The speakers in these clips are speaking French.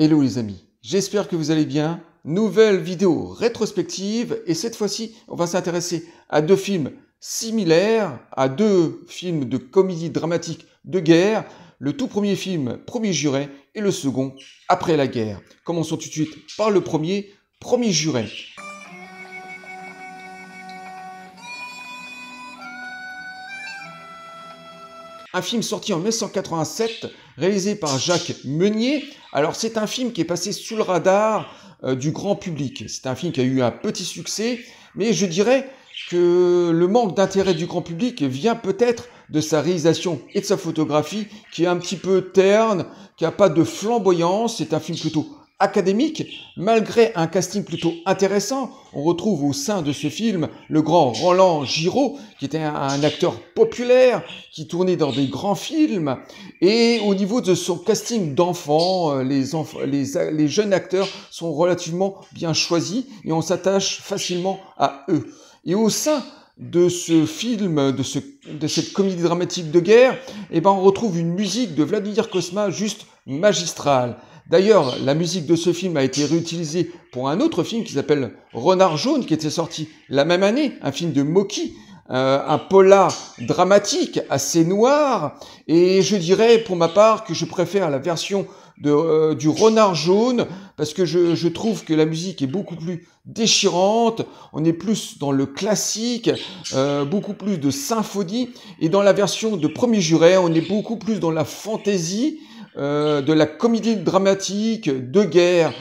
Hello les amis, j'espère que vous allez bien. Nouvelle vidéo rétrospective et cette fois-ci, on va s'intéresser à deux films similaires, à deux films de comédie dramatique de guerre. Le tout premier film, Premier Juré, et le second, Après la guerre. Commençons tout de suite par le premier, Premier Juré. Un film sorti en 1987, réalisé par Jacques Meunier. Alors c'est un film qui est passé sous le radar du grand public. C'est un film qui a eu un petit succès, mais je dirais que le manque d'intérêt du grand public vient peut-être de sa réalisation et de sa photographie, qui est un petit peu terne, qui n'a pas de flamboyance. C'est un film plutôt académique, malgré un casting plutôt intéressant. On retrouve au sein de ce film le grand Roland Giraud, qui était un acteur populaire, qui tournait dans des grands films. Et au niveau de son casting d'enfants, les jeunes acteurs sont relativement bien choisis et on s'attache facilement à eux. Et au sein de ce film, de cette comédie dramatique de guerre, on retrouve une musique de Vladimir Cosma juste magistrale. D'ailleurs, la musique de ce film a été réutilisée pour un autre film qui s'appelle Renard jaune, qui était sorti la même année, un film de Mocky, un polar dramatique assez noir. Et je dirais pour ma part que je préfère la version du Renard jaune, parce que je trouve que la musique est beaucoup plus déchirante, on est plus dans le classique, beaucoup plus de symphonie, et dans la version de Premier Juré, on est beaucoup plus dans la fantaisie, de la comédie dramatique de guerre.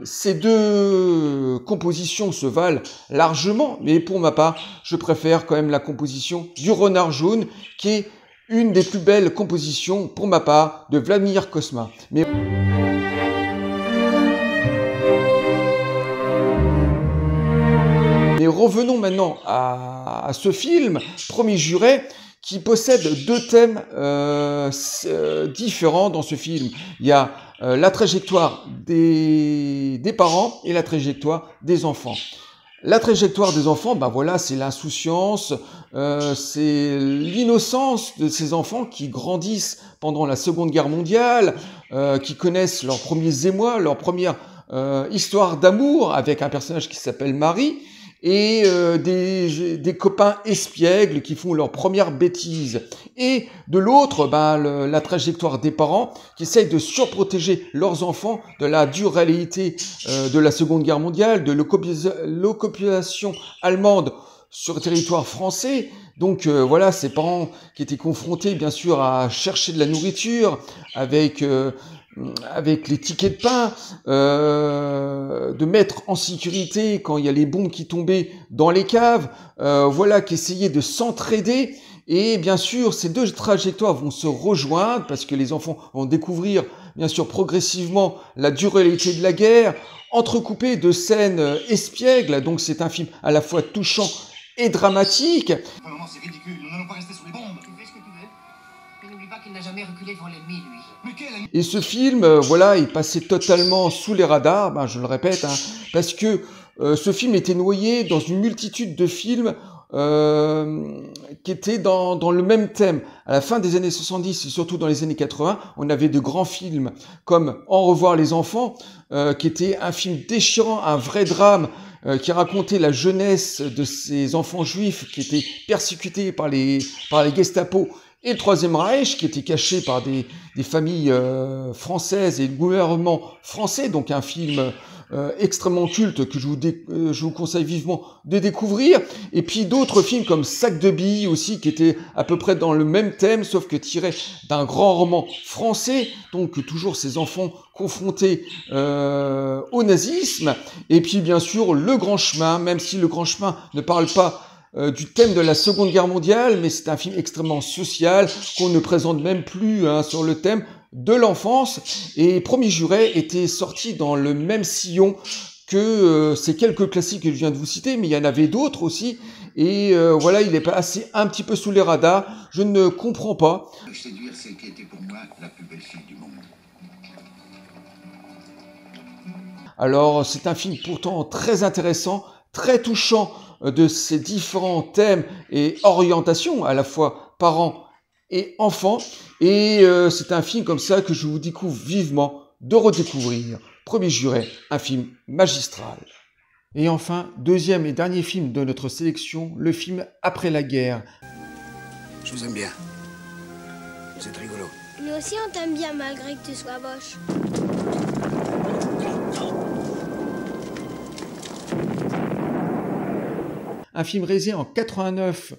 Ces deux compositions se valent largement, mais pour ma part, je préfère quand même la composition du Renard jaune, qui est une des plus belles compositions, pour ma part, de Vladimir Cosma. Mais revenons maintenant à ce film, Premier Juré, qui possède deux thèmes différents dans ce film. Il y a la trajectoire des parents et la trajectoire des enfants. La trajectoire des enfants, voilà, c'est l'insouciance, c'est l'innocence de ces enfants qui grandissent pendant la Seconde Guerre mondiale, qui connaissent leurs premiers émois, leur première histoire d'amour avec un personnage qui s'appelle Marie, et des copains espiègles qui font leurs premières bêtises. Et de l'autre, la trajectoire des parents qui essayent de surprotéger leurs enfants de la dure réalité de la Seconde Guerre mondiale, de l'occupation allemande sur le territoire français. Donc voilà, ces parents qui étaient confrontés bien sûr à chercher de la nourriture avec les tickets de pain, de mettre en sécurité quand il y a les bombes qui tombaient dans les caves, voilà, qui essayaient de s'entraider. Et bien sûr, ces deux trajectoires vont se rejoindre parce que les enfants vont découvrir, bien sûr, progressivement la dure réalité de la guerre, entrecoupée de scènes espiègles. Donc c'est un film à la fois touchant et dramatique. Vraiment, c'est ridicule, nous n'allons pas rester sous les bombes. Tu fais ce que tu veux, mais n'oublie pas qu'il n'a jamais reculé devant l'ennemi, lui. Mais quel... Et ce film, voilà, il passait totalement sous les radars, je le répète, parce que ce film était noyé dans une multitude de films qui étaient dans le même thème. À la fin des années 70 et surtout dans les années 80, on avait de grands films comme Au revoir les enfants, qui était un film déchirant, un vrai drame, qui racontait la jeunesse de ces enfants juifs qui étaient persécutés par les Gestapo, et le Troisième Reich, qui était caché par des familles françaises et le gouvernement français. Donc un film extrêmement culte que je vous conseille vivement de découvrir. Et puis d'autres films comme Sac de billes aussi, qui étaient à peu près dans le même thème, sauf que tiré d'un grand roman français. Donc toujours ces enfants confrontés au nazisme. Et puis bien sûr Le Grand Chemin, même si Le Grand Chemin ne parle pas du thème de la Seconde Guerre mondiale, mais c'est un film extrêmement social qu'on ne présente même plus sur le thème de l'enfance. Et Premier Juré était sorti dans le même sillon que ces quelques classiques que je viens de vous citer, mais il y en avait d'autres aussi. Et voilà, il est passé un petit peu sous les radars. Je ne comprends pas. Séduire celle qui était pour moi la plus belle fille du monde. Alors, c'est un film pourtant très intéressant, très touchant, de ces différents thèmes et orientations, à la fois parents et enfants. Et c'est un film comme ça que je vous découvre vivement de redécouvrir Premier Juré, un film magistral. Et enfin, deuxième et dernier film de notre sélection, le film Après la guerre. Je vous aime bien. Vous êtes rigolo. Nous aussi on t'aime bien malgré que tu sois moche. Un film réalisé en 89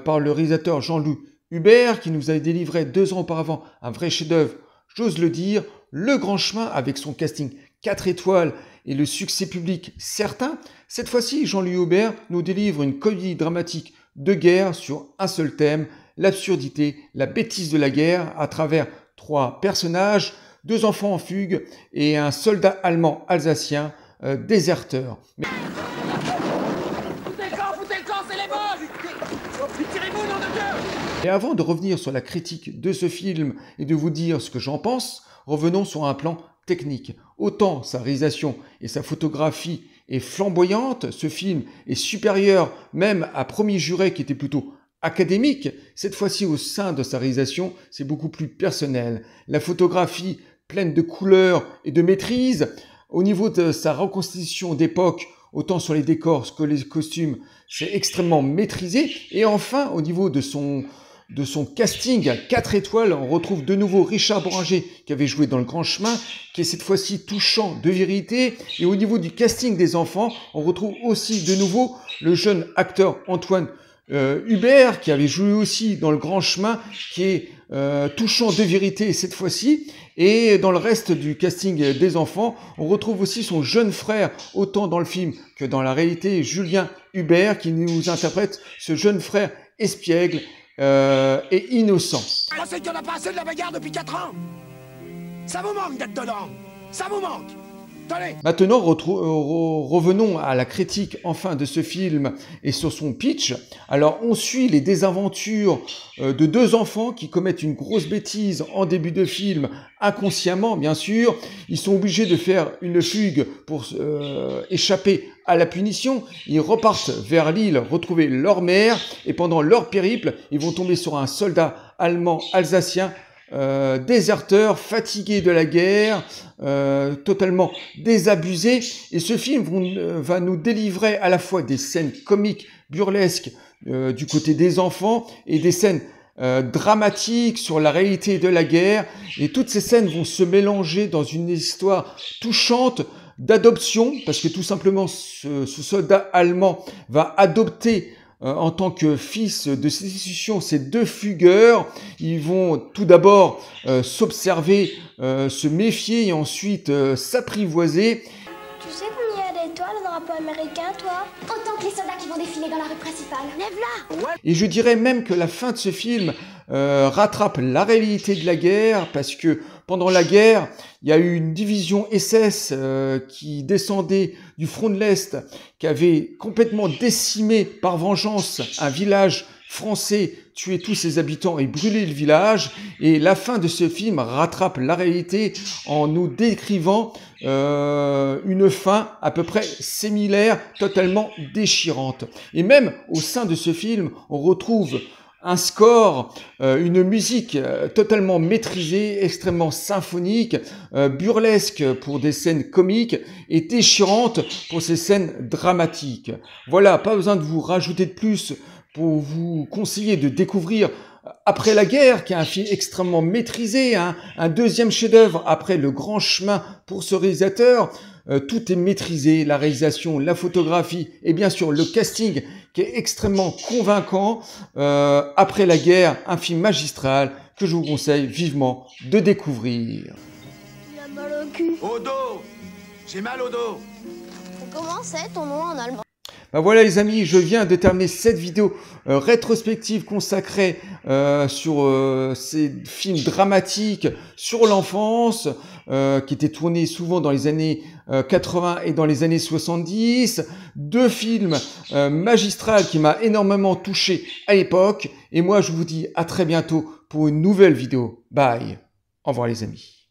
par le réalisateur Jean-Louis Hubert, qui nous avait délivré 2 ans auparavant un vrai chef-d'œuvre, j'ose le dire, Le Grand Chemin, avec son casting 4 étoiles et le succès public certain. Cette fois-ci, Jean-Louis Hubert nous délivre une comédie dramatique de guerre sur un seul thème, l'absurdité, la bêtise de la guerre, à travers 3 personnages, 2 enfants en fugue et un soldat allemand alsacien déserteur. Et avant de revenir sur la critique de ce film et de vous dire ce que j'en pense, revenons sur un plan technique. Autant sa réalisation et sa photographie est flamboyante, ce film est supérieur même à Premier Juré qui était plutôt académique. Cette fois-ci, au sein de sa réalisation, c'est beaucoup plus personnel. La photographie pleine de couleurs et de maîtrise. Au niveau de sa reconstitution d'époque, autant sur les décors que les costumes, c'est extrêmement maîtrisé. Et enfin, au niveau de son casting à 4 étoiles, on retrouve de nouveau Richard Bohringer qui avait joué dans Le Grand Chemin, qui est cette fois-ci touchant de vérité. Et au niveau du casting des enfants, on retrouve aussi de nouveau le jeune acteur Antoine Hubert, qui avait joué aussi dans Le Grand Chemin, qui est touchant de vérité cette fois-ci. Et dans le reste du casting des enfants, on retrouve aussi son jeune frère, autant dans le film que dans la réalité, Julien Hubert, qui nous interprète ce jeune frère espiègle et innocent. Vous pensez qu'il n'y en a pas assez de la bagarre depuis 4 ans? Ça vous manque d'être dedans. Ça vous manque. Tenez. Maintenant, revenons à la critique enfin de ce film et sur son pitch. Alors, on suit les désaventures de 2 enfants qui commettent une grosse bêtise en début de film, inconsciemment bien sûr. Ils sont obligés de faire une fugue pour échapper à la punition. Ils repartent vers l'île retrouver leur mère et pendant leur périple, ils vont tomber sur un soldat allemand alsacien déserteur, fatigué de la guerre, totalement désabusé. Et ce film va nous délivrer à la fois des scènes comiques, burlesques du côté des enfants et des scènes dramatiques sur la réalité de la guerre. Et toutes ces scènes vont se mélanger dans une histoire touchante d'adoption, parce que tout simplement ce soldat allemand va adopter en tant que fils de cette institution, ces 2 fugueurs. Ils vont tout d'abord s'observer, se méfier et ensuite s'apprivoiser. Tu sais combien il y a d'étoiles au drapeau américain, toi? Autant que les soldats qui vont défiler dans la rue principale. Lève-la! Et je dirais même que la fin de ce film rattrape la réalité de la guerre, parce que pendant la guerre, il y a eu une division SS qui descendait du front de l'Est, qui avait complètement décimé par vengeance un village français, tué tous ses habitants et brûlé le village. Et la fin de ce film rattrape la réalité en nous décrivant une fin à peu près similaire, totalement déchirante. Et même au sein de ce film, on retrouve un score, une musique totalement maîtrisée, extrêmement symphonique, burlesque pour des scènes comiques et déchirante pour ces scènes dramatiques. Voilà, pas besoin de vous rajouter de plus pour vous conseiller de découvrir Après la guerre, qui est un film extrêmement maîtrisé, hein, un deuxième chef-d'œuvre après Le Grand Chemin pour ce réalisateur. Tout est maîtrisé, la réalisation, la photographie et bien sûr le casting qui est extrêmement convaincant. Après la guerre, un film magistral que je vous conseille vivement de découvrir. Il a mal au cul. Au dos. J'ai mal au dos. Comment c'est ton nom en allemand? Ben voilà les amis, je viens de terminer cette vidéo rétrospective consacrée sur ces films dramatiques sur l'enfance qui étaient tournés souvent dans les années 80 et dans les années 70. 2 films magistrales qui m'a énormément touché à l'époque. Et moi je vous dis à très bientôt pour une nouvelle vidéo. Bye. Au revoir les amis.